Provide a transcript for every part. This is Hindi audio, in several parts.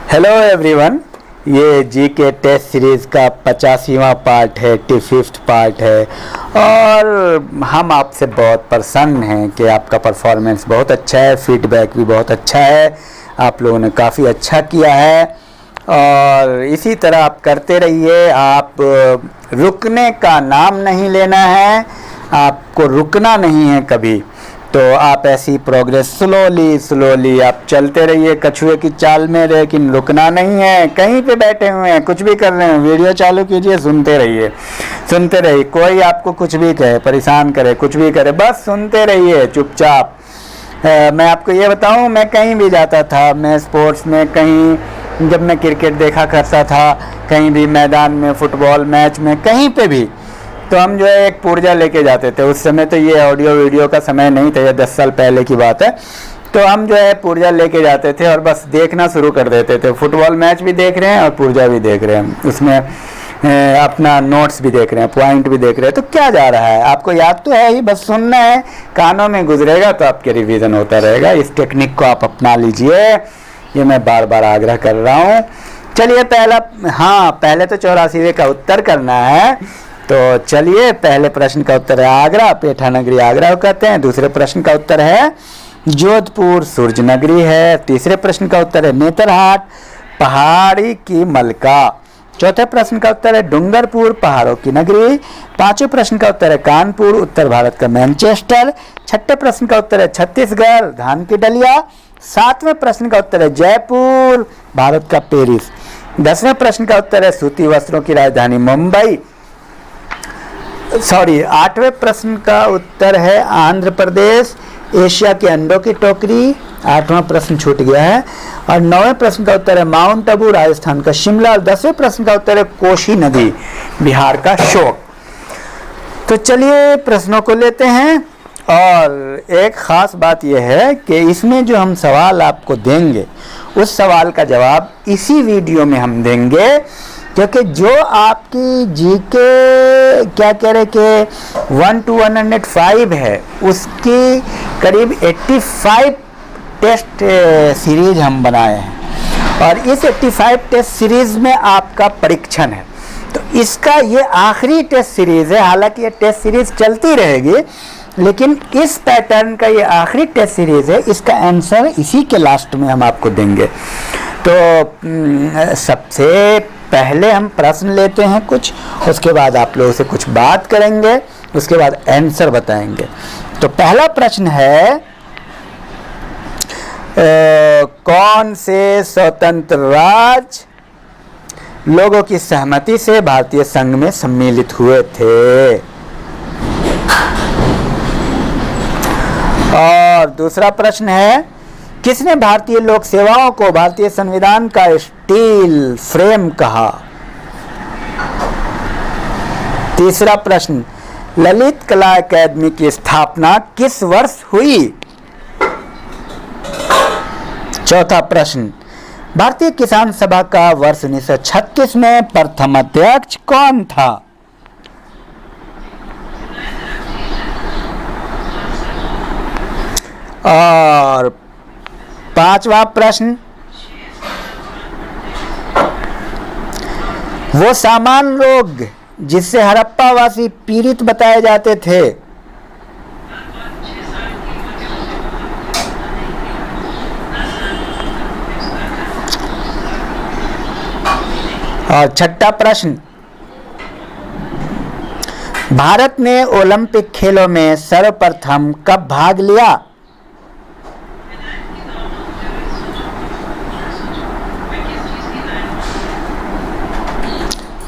हेलो एवरीवन, ये जी के टेस्ट सीरीज़ का 85वां पार्ट है, 85th पार्ट है। और हम आपसे बहुत प्रसन्न हैं कि आपका परफॉर्मेंस बहुत अच्छा है, फीडबैक भी बहुत अच्छा है, आप लोगों ने काफ़ी अच्छा किया है और इसी तरह आप करते रहिए। आप रुकने का नाम नहीं लेना है, आपको रुकना नहीं है कभी। तो आप ऐसी प्रोग्रेस स्लोली आप चलते रहिए कछुए की चाल में, लेकिन रुकना नहीं है। कहीं पे बैठे हुए हैं, कुछ भी कर रहे हैं, वीडियो चालू कीजिए, सुनते रहिए। कोई आपको कुछ भी कहे, परेशान करे, कुछ भी करे, बस सुनते रहिए चुपचाप। मैं आपको ये बताऊं, मैं कहीं भी जाता था, मैं स्पोर्ट्स में कहीं, जब मैं क्रिकेट देखा करता था, कहीं भी मैदान में, फुटबॉल मैच में, कहीं पे भी, तो हम जो है एक पुर्जा लेके जाते थे। उस समय तो ये ऑडियो वीडियो का समय नहीं था, ये 10 साल पहले की बात है। तो हम जो है पुर्जा लेके जाते थे और बस देखना शुरू कर देते थे। फुटबॉल मैच भी देख रहे हैं और पुर्जा भी देख रहे हैं, उसमें अपना नोट्स भी देख रहे हैं, पॉइंट भी देख रहे हैं। तो क्या जा रहा है, आपको याद तो है ही, बस सुनना है, कानों में गुजरेगा तो आपके रिवीजन होता रहेगा। इस टेक्निक को आप अपना लीजिए, ये मैं बार बार आग्रह कर रहा हूँ। चलिए पहले तो 84वें का उत्तर करना है। तो चलिए, पहले प्रश्न का उत्तर है आगरा, पेठा नगरी आगरा को कहते हैं। दूसरे प्रश्न का उत्तर है जोधपुर सूरज नगरी है। तीसरे प्रश्न का उत्तर है नेतरहाट पहाड़ी की मलका। चौथे प्रश्न का उत्तर है डूंगरपुर पहाड़ों की नगरी। पांचवें प्रश्न का उत्तर है कानपुर उत्तर भारत का मैनचेस्टर। छठे प्रश्न का उत्तर है छत्तीसगढ़ धान की डलिया। सातवें प्रश्न का उत्तर है जयपुर भारत का पेरिस। 10वें प्रश्न का उत्तर है सूती वस्त्रों की राजधानी मुंबई। 8वें प्रश्न का उत्तर है आंध्र प्रदेश एशिया के अंडों की टोकरी। 8वां प्रश्न छूट गया है। और 9वें प्रश्न का उत्तर है माउंट आबू राजस्थान का शिमला। और 10वें प्रश्न का उत्तर है कोसी नदी बिहार का शोक। तो चलिए प्रश्नों को लेते हैं। और एक ख़ास बात यह है कि इसमें जो हम सवाल आपको देंगे, उस सवाल का जवाब इसी वीडियो में हम देंगे, क्योंकि जो आपकी जीके क्या कह रहे कि 1 to 105 है, उसकी करीब 85 टेस्ट सीरीज हम बनाए हैं। और इस 85 टेस्ट सीरीज में आपका परीक्षण है। तो इसका ये आखिरी टेस्ट सीरीज है। हालांकि ये टेस्ट सीरीज चलती रहेगी, लेकिन इस पैटर्न का ये आखिरी टेस्ट सीरीज है। इसका आंसर इसी के लास्ट में हम आपको देंगे। तो सबसे पहले हम प्रश्न लेते हैं कुछ, उसके बाद आप लोगों से कुछ बात करेंगे, उसके बाद आंसर बताएंगे। तो पहला प्रश्न है कौन से स्वतंत्र राज्य लोगों की सहमति से भारतीय संघ में सम्मिलित हुए थे? और दूसरा प्रश्न है किसने भारतीय लोक सेवाओं को भारतीय संविधान का स्टील फ्रेम कहा? तीसरा प्रश्न ललित कला अकादमी की स्थापना किस वर्ष हुई? चौथा प्रश्न भारतीय किसान सभा का वर्ष 1936 में प्रथम अध्यक्ष कौन था? और पांचवा प्रश्न वो सामान्य रोग जिससे हड़प्पावासी पीड़ित बताए जाते थे। और छठा प्रश्न भारत ने ओलंपिक खेलों में सर्वप्रथम कब भाग लिया?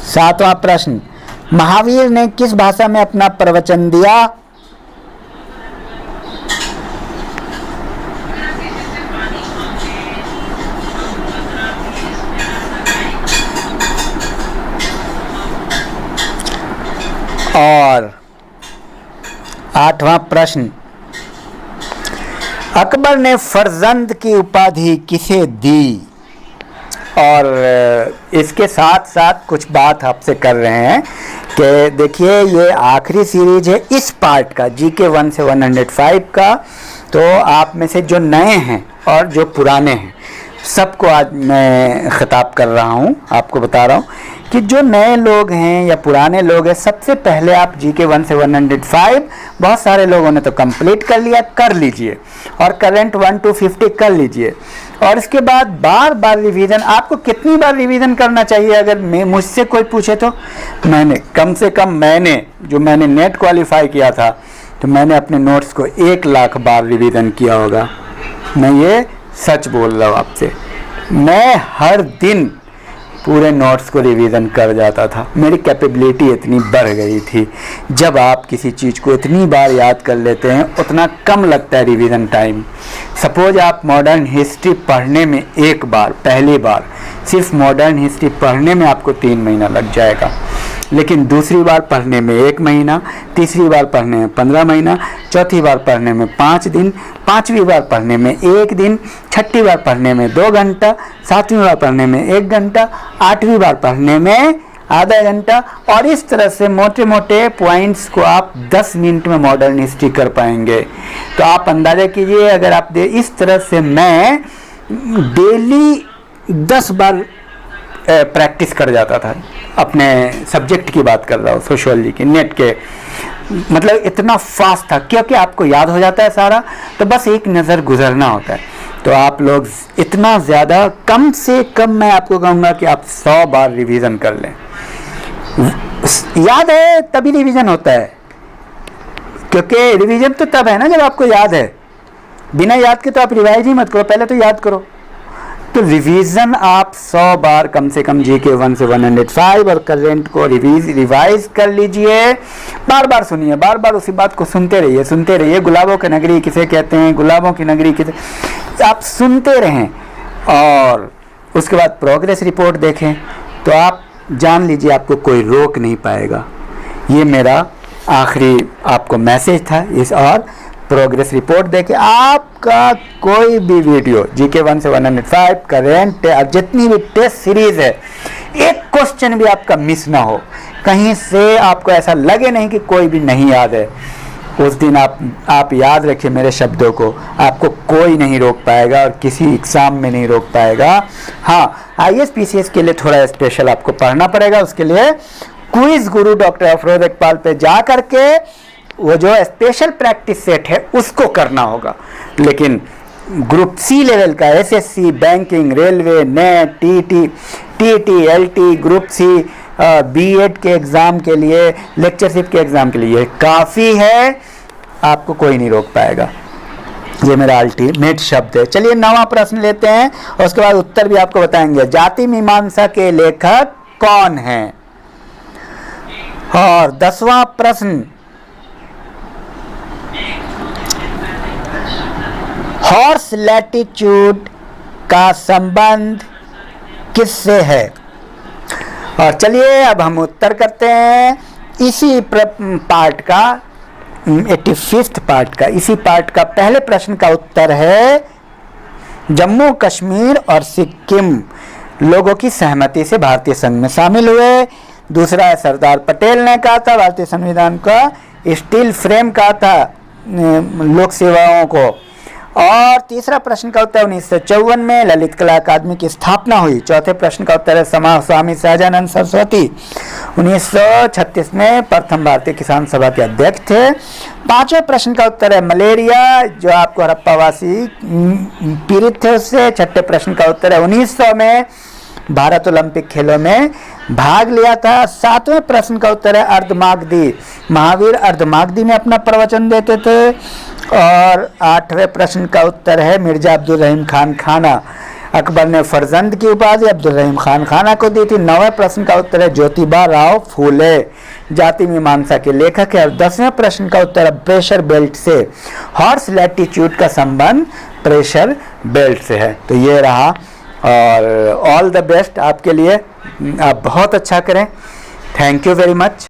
सातवां प्रश्न महावीर ने किस भाषा में अपना प्रवचन दिया? और आठवां प्रश्न अकबर ने फर्जंद की उपाधि किसे दी? और इसके साथ साथ कुछ बात आपसे कर रहे हैं कि देखिए ये आखिरी सीरीज है इस पार्ट का, जीके 1 से 105 का। तो आप में से जो नए हैं और जो पुराने हैं सबको आज मैं खिताब कर रहा हूँ, आपको बता रहा हूँ कि जो नए लोग हैं या पुराने लोग हैं, सबसे पहले आप जीके 1 से 105 बहुत सारे लोगों ने तो कंप्लीट कर लिया, कर लीजिए, और करंट 1 to 50 कर लीजिए। और इसके बाद बार बार रिवीजन, आपको कितनी बार रिवीजन करना चाहिए अगर मुझसे कोई पूछे तो मैंने कम से कम मैंने नेट क्वालिफाई किया था तो मैंने अपने नोट्स को 1 लाख बार रिवीजन किया होगा। मैं ये सच बोल रहा हूँ आपसे। मैं हर दिन पूरे नोट्स को रिवीजन कर जाता था। मेरी कैपेबिलिटी इतनी बढ़ गई थी। जब आप किसी चीज़ को इतनी बार याद कर लेते हैं उतना कम लगता है रिवीजन टाइम। सपोज आप मॉडर्न हिस्ट्री पढ़ने में एक बार, पहली बार सिर्फ मॉडर्न हिस्ट्री पढ़ने में आपको 3 महीना लग जाएगा, लेकिन दूसरी बार पढ़ने में 1 महीना, तीसरी बार पढ़ने में 15 महीना, चौथी बार पढ़ने में 5 दिन, पांचवी बार पढ़ने में 1 दिन, छठी बार पढ़ने में 2 घंटा, सातवीं बार पढ़ने में 1 घंटा, आठवीं बार पढ़ने में आधा घंटा। और इस तरह से मोटे मोटे पॉइंट्स को आप 10 मिनट में मॉडर्न हिस्ट्री कर पाएंगे। तो आप अंदाजा कीजिए, अगर आप इस तरह से मैं डेली 10 बार प्रैक्टिस कर जाता था। अपने सब्जेक्ट की बात कर रहा हूँ, सोशियोलॉजी की, नेट के, मतलब इतना फास्ट था क्योंकि आपको याद हो जाता है सारा, तो बस एक नज़र गुजरना होता है। तो आप लोग इतना ज़्यादा, कम से कम मैं आपको कहूँगा कि आप 100 बार रिवीजन कर लें। याद है तभी रिवीजन होता है, क्योंकि रिवीजन तो तब है ना जब आपको याद है। बिना याद के तो आप रिवाइज ही मत करो, पहले तो याद करो। तो रिवीजन आप 100 बार कम से कम जीके 1 से 105 और करेंट को रिवाइज कर लीजिए। बार बार सुनिए, बार बार उसी बात को सुनते रहिए। गुलाबों की नगरी किसे कहते हैं, गुलाबों की नगरी किसे, आप सुनते रहें। और उसके बाद प्रोग्रेस रिपोर्ट देखें तो आप जान लीजिए आपको कोई रोक नहीं पाएगा। ये मेरा आखिरी आपको मैसेज था इस। और प्रोग्रेस रिपोर्ट देके आपका कोई भी वीडियो जीके 1 से 105 करेंट जितनी भी टेस्ट सीरीज है, एक क्वेश्चन भी आपका मिस ना हो, कहीं से आपको ऐसा लगे नहीं कि कोई भी नहीं याद है, उस दिन आप याद रखिए मेरे शब्दों को, आपको कोई नहीं रोक पाएगा और किसी एग्ज़ाम में नहीं रोक पाएगा। हाँ, IAS PCS के लिए थोड़ा स्पेशल आपको पढ़ना पड़ेगा। उसके लिए क्विज गुरु डॉक्टर अफरोज इकबाल पे जा करके वो जो स्पेशल प्रैक्टिस सेट है उसको करना होगा। लेकिन ग्रुप सी लेवल का SSC, banking, railway, NET, TET, LT, group C, B.Ed के एग्ज़ाम के लिए, लेक्चरशिप के एग्ज़ाम के लिए काफ़ी है, आपको कोई नहीं रोक पाएगा। ये मेरा अल्टीमेट शब्द है। चलिए 9वां प्रश्न लेते हैं और उसके बाद उत्तर भी आपको बताएंगे। जाति मीमांसा के लेखक कौन हैं? और 10वां प्रश्न, हॉर्स लैटिट्यूड का संबंध किससे है? और चलिए अब हम उत्तर करते हैं इसी पार्ट का, 85th पार्ट का। इसी पार्ट का पहले प्रश्न का उत्तर है जम्मू कश्मीर और सिक्किम लोगों की सहमति से भारतीय संघ में शामिल हुए। दूसरा है सरदार पटेल ने कहा था भारतीय संविधान का स्टील फ्रेम कहा था लोक सेवाओं को। और तीसरा प्रश्न का उत्तर 1954 में ललित कला अकादमी की स्थापना हुई। चौथे प्रश्न का उत्तर है स्वामी सहजानंद सरस्वती 1936 में प्रथम भारतीय किसान सभा के अध्यक्ष थे। पांचवें प्रश्न का उत्तर है मलेरिया, जो आपको हड़प्पावासी पीड़ित थे उससे। छठे प्रश्न का उत्तर है 1900 में भारत ओलंपिक खेलों में भाग लिया था। सातवें प्रश्न का उत्तर है अर्धमागधी, महावीर अर्धमागधी में अपना प्रवचन देते थे। और आठवें प्रश्न का उत्तर है मिर्जा अब्दुल रहीम खान खाना, अकबर ने फरजंद की उपाधि अब्दुल रहीम खान खाना को दी थी। 9वें प्रश्न का उत्तर है ज्योतिबा राव फूले, जाति मीमांसा के लेखक है। और 10वें प्रश्न का उत्तर है प्रेशर बेल्ट से, हॉर्स लैटिट्यूड का संबंध प्रेशर बेल्ट से है। तो ये रहा, और ऑल द बेस्ट आपके लिए, आप बहुत अच्छा करें। Thank you very much.